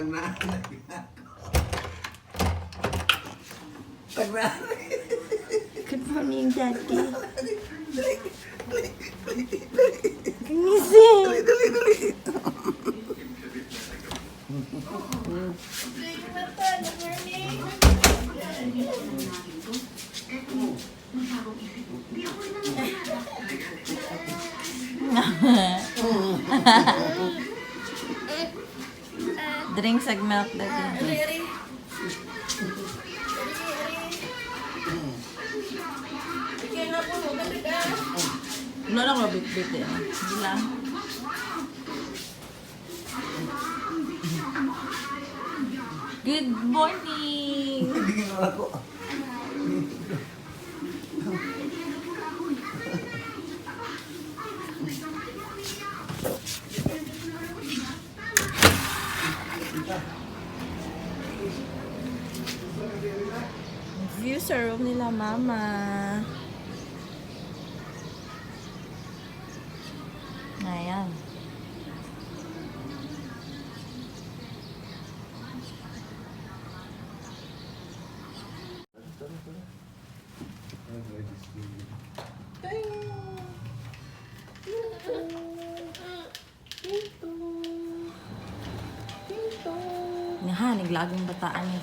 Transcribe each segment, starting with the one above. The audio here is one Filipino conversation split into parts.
Good morning, Daddy. Gising. Drink sa milk, Daddy. Wala lang mabit-bit eh. Hindi lang. Good morning! View sa room nila, Mama. Ayan. Naha, naglagong bataan niya.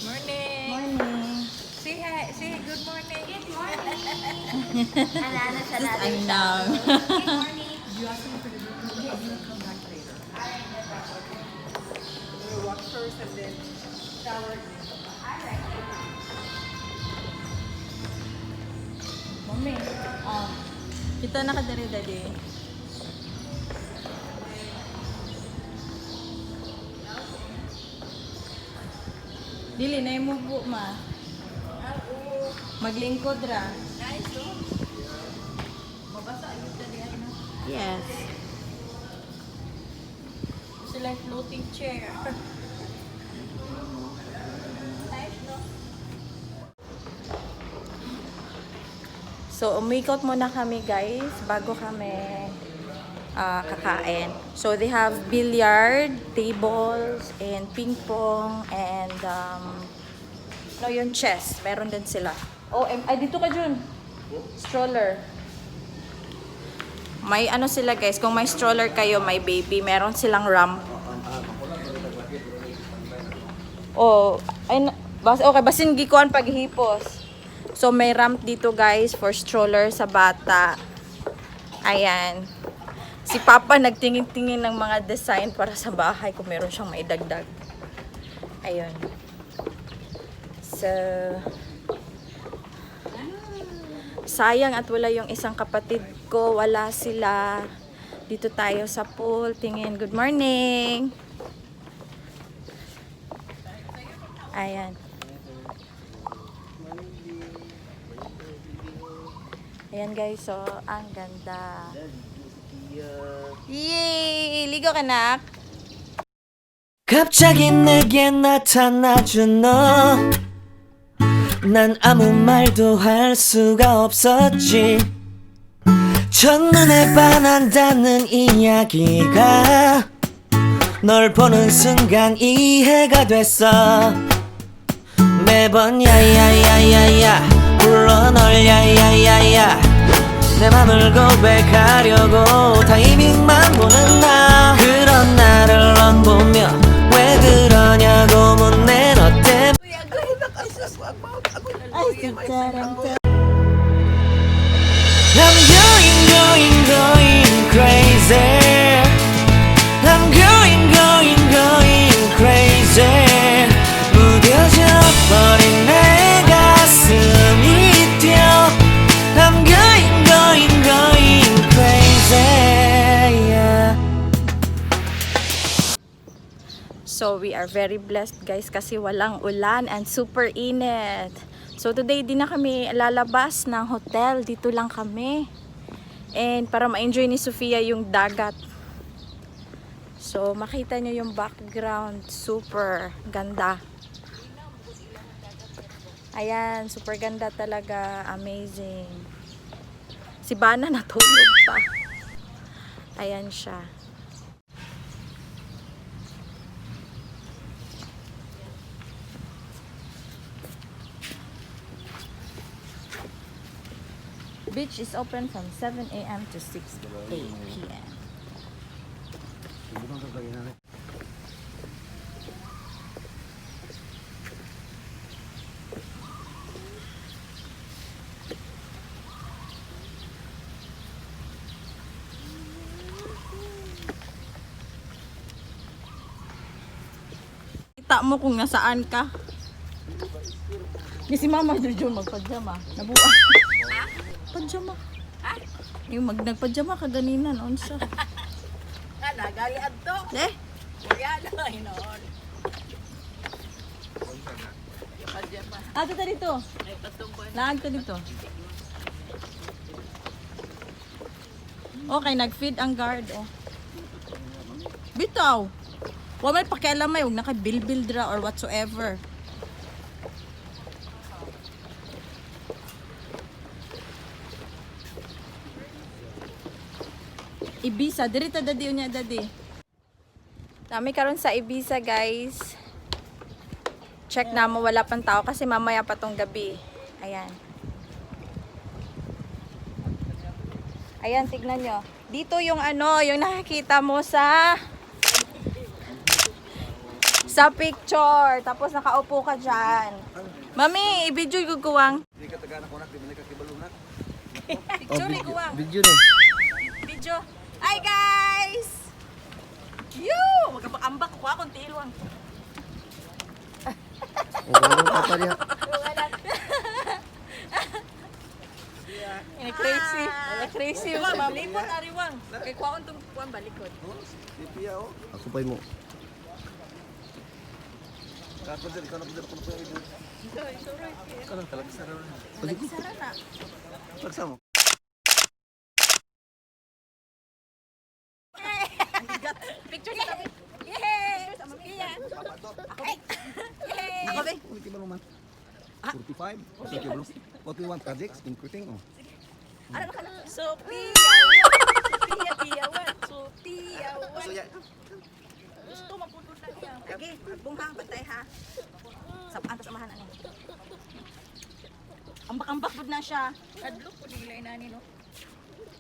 Morning. Morning. Say hi. Say good morning. I know. Good morning. You asked me for the good morning. Yeah, you'll come back later. We'll walk first and then shower. Mami, kita na ka dali, Daddy. Dili, na yung mubo, Ma. Maglingkod ra. Nice, oh. Mabasa yung talihan na. Yes. Sila yung floating chair. Nice, no? So, umikot muna kami, guys, bago kami kakain. So, they have billiard tables and ping pong and no, yung chess. Meron din sila. Oh, ay, dito ka, Jun. Stroller. May ano sila, guys. Kung may stroller kayo, may baby, meron silang ramp. Oh, ay, okay, basin gikuan paghihipos. So, may ramp dito, guys, for stroller sa bata. Ayan. Si Papa nagtingin-tingin ng mga design para sa bahay kung meron siyang maidagdag. Ayun. So, sayang at wala yung isang kapatid ko. Wala sila. Dito tayo sa pool. Tingin. Good morning! Ayan. Ayan guys, so ang ganda. Yay! Ligo ka na? 갑자기 내게 나타나준 너 난 아무 말도 할 수가 없었지 첫눈에 반한다는 이야기가 널 보는 순간 이해가 됐어 매번 야야야야야 불러 널 야야야야 내 맘을 고백하려고 타이밍만 보는 나 그런 나를 넌 보며 왜 그러냐고 묻네 너 때문에 I'm going crazy I'm going crazy 무뎌져 버린 내 가슴이 뛰어 I'm going crazy yeah. So we are very blessed guys kasi walang ulan and super init. So today di na kami lalabas ng hotel, dito lang kami. And para ma-enjoy ni Sofia yung dagat. So, makita nyo yung background. Super ganda. Ayan, super ganda talaga. Amazing. Si Bana natulog pa. Ayan siya. Beach is open from 7 a.m. to 6 p.m. Kita mo kung nasaan ka. Kasi mama Jojo magpajama. Nabuha. Pajama. Yung nagpajama ka ganina noon siya. Ana, gali adto. Eh? Kuya na hinon. Pajama. Agto ta dito. Ay patumban. Naagto dito. Okay, nag-feed ang guard. Oh. Bitaw. Wa may pakialam may huwag naka-bilbil dra or whatsoever. Ibiza, dirita dadi unya dadi. Dami karon sa Ibiza, guys. Check na mo wala pang tao kasi mamaya pa tong gabi. Ayan. Ayan, tignan nyo. Dito yung ano, yung nakikita mo sa picture. Tapos nakaupo ka dyan. Mami, i-video yung guwang. Hindi ka taga nakunak, di ba ka kibalunak? Picture yung guwang. Video ni. Video. Hi guys! Yoo! Magkapakambak ko akong tiluang. O, ano ka pa niya? Crazy. Crazy yung sa malipot ariwang. Kay kuha itong kuha balikod. Sipiya o. Ako pa'y mo. Kakon dyan, ikaw na po dyan ako na po yung ibo. Ikaw lang talaga sa rin. Nagsara na. Pagsa mo. Picture sa kami. Yay! Sa mamaya. Ako ba? Yay! Ako ba? Uy, kibaluman. 45. Okay, kibalong. What we want projects, including oh. Ano ka na? Sophia! Sophia! So, yeah. Gusto maputol na niya. Okay, bunghang patay ha. Sabaan pa samahan ano. Ambak-ambak pud na siya. Adlok ko nila inani no.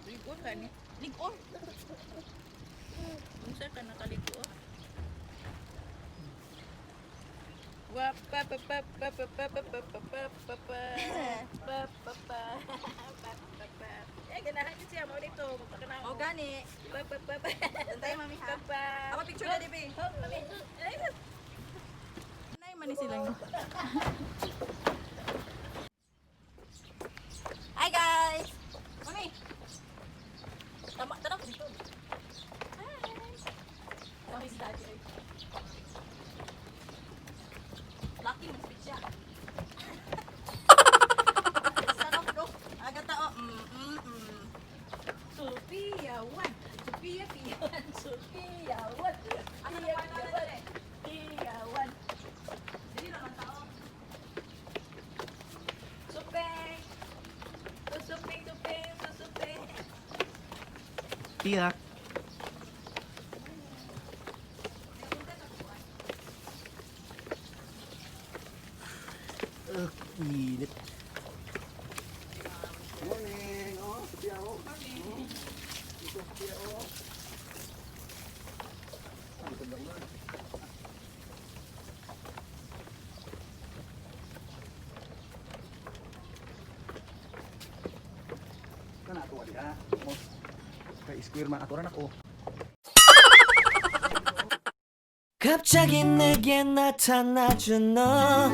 Ligon ka ni. Ligon. Unsa ka nakaliko? Wa pa pa pa pa pa pa pa pa pa pa pa pa pa pa. Eh ganahan din siya mo dito magpakanaw. O gani. Pa pa pa pa. Antay mami ha. Pa. Ako picture na dibe. Mami. Nay man ni silang. Hi guys. Mami. Tama tanong ko dito. Hi. Kami si Daddy. Lucky mo siya. Sarap do. Aga tao. Sophia 1. Sophia 1. Sophia 1. Ano naman na dali? Sophia 1. Dili naman tao. Supeng. Supeng, supeng, supeng. Tiyak. Init. Morning. Oh, Sophia oh. Morning. Sophia oh. Ang ganda mo. Kana to di ha. Kay square man atoran ako. 갑자기 내게 나타나준 너.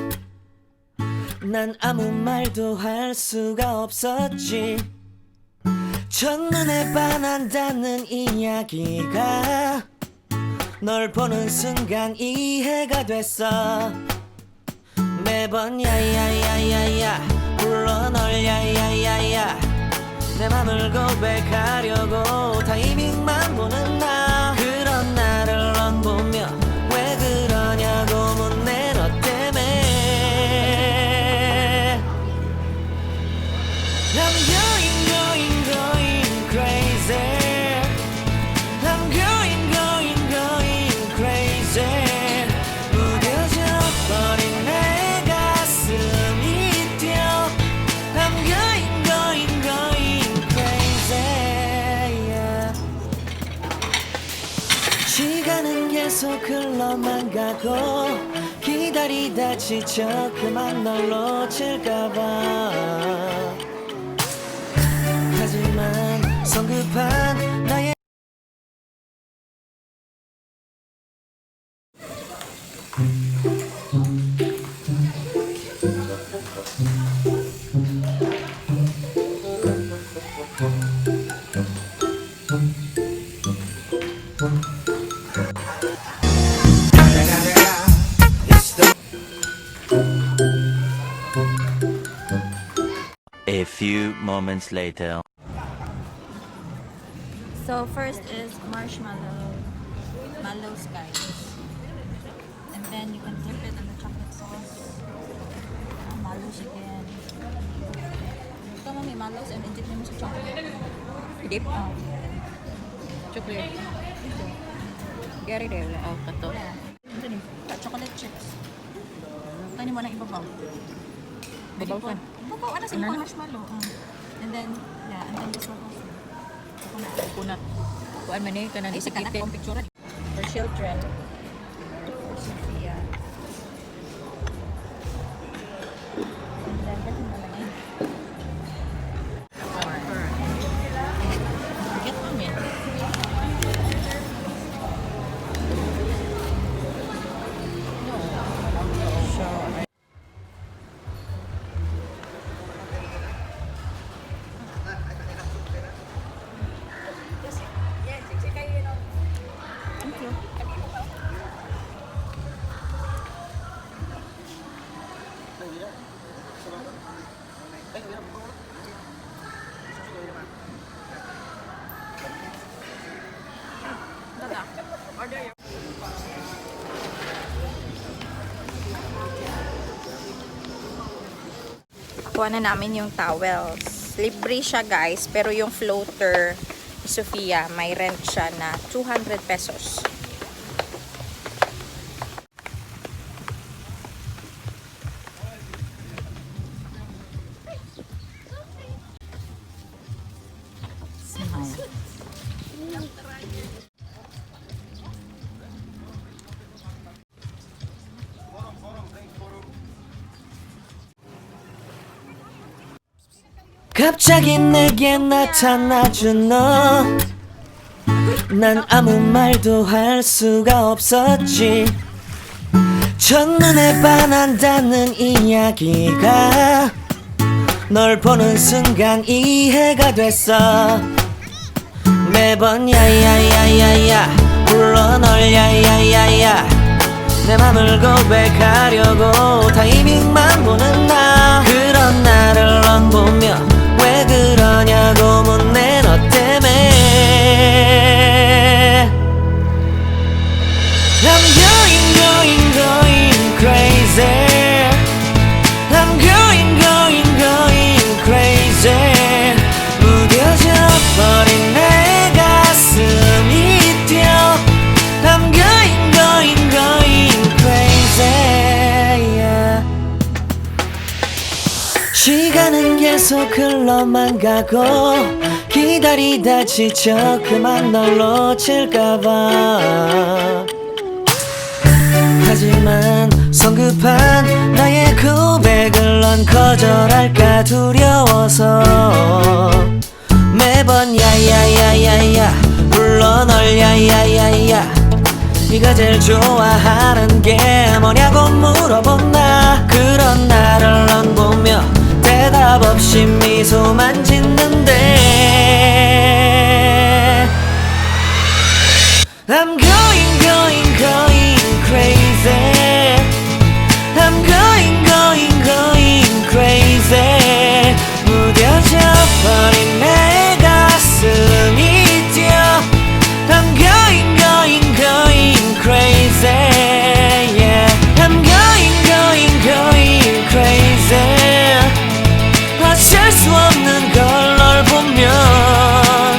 난 아무 말도 할 수가 없었지. 첫눈에 반한다는 이야기가 널 보는 순간 이해가 됐어. 매번 야야야야야 불러 널 야야야야 내 맘을 고백하려고 타이밍만 보는 나. 그런 나를 계속 흘러만 가고 기다리다 지쳐 그만 널 놓칠까봐 하지만 성급한 나의 A few moments later. So first is marshmallow, mallows guys. And then you can dip it in the chocolate sauce. Mallows again. Ito mo may mallows and dip mo sa chocolate. Dip? Oh. Chocolate. Gary there. Oh, kato. Chocolate chips. Tani mo na ibabaw. Babaw ka? Babaw, ano sa marshmallow. And then, yeah, and then this one also. Kunat. Kuan man ni kanang isikitin picture for children. For Sophia. And then that's naman eh. Get on it. So, kuha na namin yung towels. Libre siya guys, pero yung floater ni Sophia, may rent siya na 200 pesos. Smile. 갑자기 내게 나타나준 너 난 아무 말도 할 수가 없었지 첫눈에 반한다는 이야기가 널 보는 순간 이해가 됐어 매번 야야야야야 불러 널 야야야야 내 맘을 고백하려고 타이밍만 보는 나 그런 나를 넌 보며 왜 그러냐고 묻네 너 때문에 I'm going crazy I'm going crazy 무뎌져 버린 내 가슴이 뛰어 I'm going crazy yeah. 시간은 계속 흘러만 가고 기다리다 지쳐 그만 널 놓칠까봐 하지만 성급한 나의 고백을 넌 거절할까 두려워서 매번 야야야야야 불러 널 야야야야 네가 제일 좋아하는 게 뭐냐고 물어본다 그런 나를 넌 보며 대답 없이 미소만 짓는데 I'm going crazy I'm going crazy 무뎌져 버린 내 가슴이 뛰어 I'm going crazy yeah I'm going crazy 어쩔 수 없는 걸 널 보면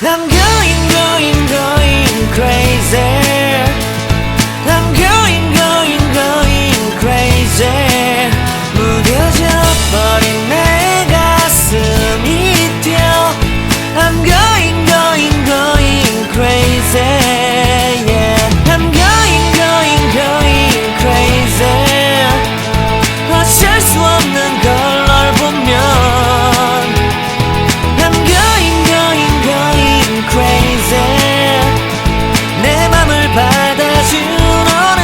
I'm going crazy. I'm going crazy. 무뎌져 버린 내 가슴이 뛰어. I'm going crazy. Yeah. I'm going crazy. 어쩔 수 없는 걸 널 보면 I'm going crazy. 내 맘을 받아준 오늘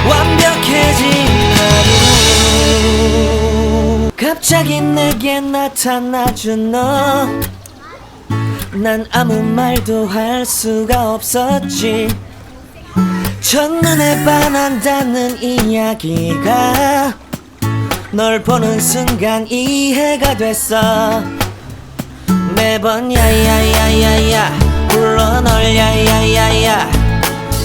완벽해진 하루. 갑자기 내게 나타나준 너. 난 아무 말도 할 수가 없었지. 첫눈에 반한다는 이야기가 널 보는 순간 이해가 됐어. 매번 야야야야야 불러 널 야야야야.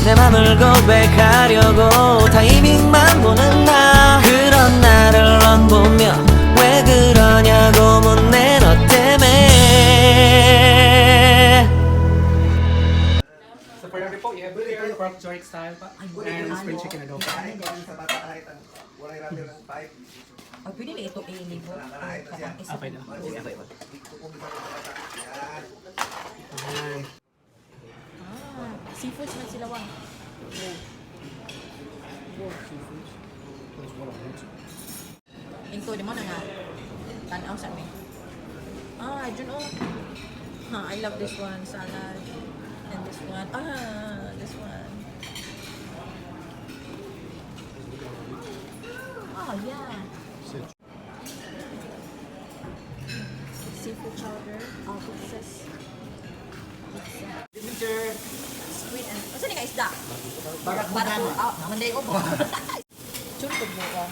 내 맘을 고백하려고 타이밍만 보는 나. 그런 나를 넌 보며 왜 그러냐고 묻네. 너 때문에. Sa Fernando po, you have chicken pork joint style pa, and spring chicken adobo. Sa bata kahit ang wala yung rapper ng pipe. Oh, pwede na ito i-libo. Okay na. Sige, okay. Seafoods man sila wang. Inko di mo na nga. Tanaw sa amin. Ah, I don't know. I love this one. Salad. And this one. This one. Oh, yeah. Seafood chowder. Pieces. Squid and... Masa ni ka isda? Barak mo. Naman day ko po. Chun ko po.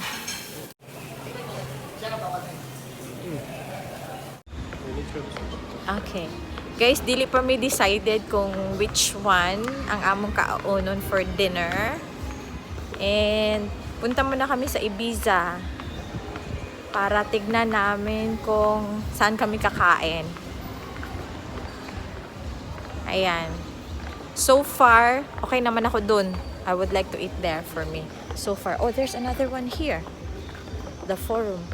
Okay. Guys, dili pa mi decided kung which one ang among kaunon for dinner. And punta muna kami sa Ibiza para tignan namin kung saan kami kakain. Ayan. So far, okay naman ako dun. I would like to eat there for me. So far. Oh, there's another one here. The Forum.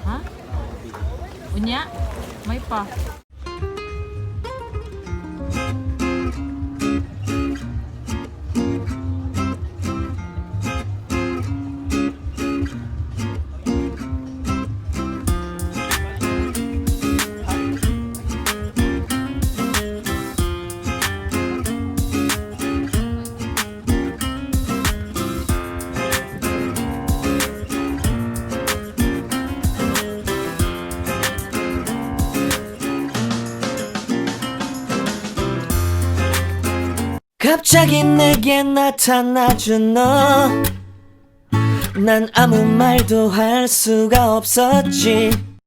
Ha? Unya? May pa. 갑자기 내게 나타나준 너. 난 아무 말도 할 수가 없었지.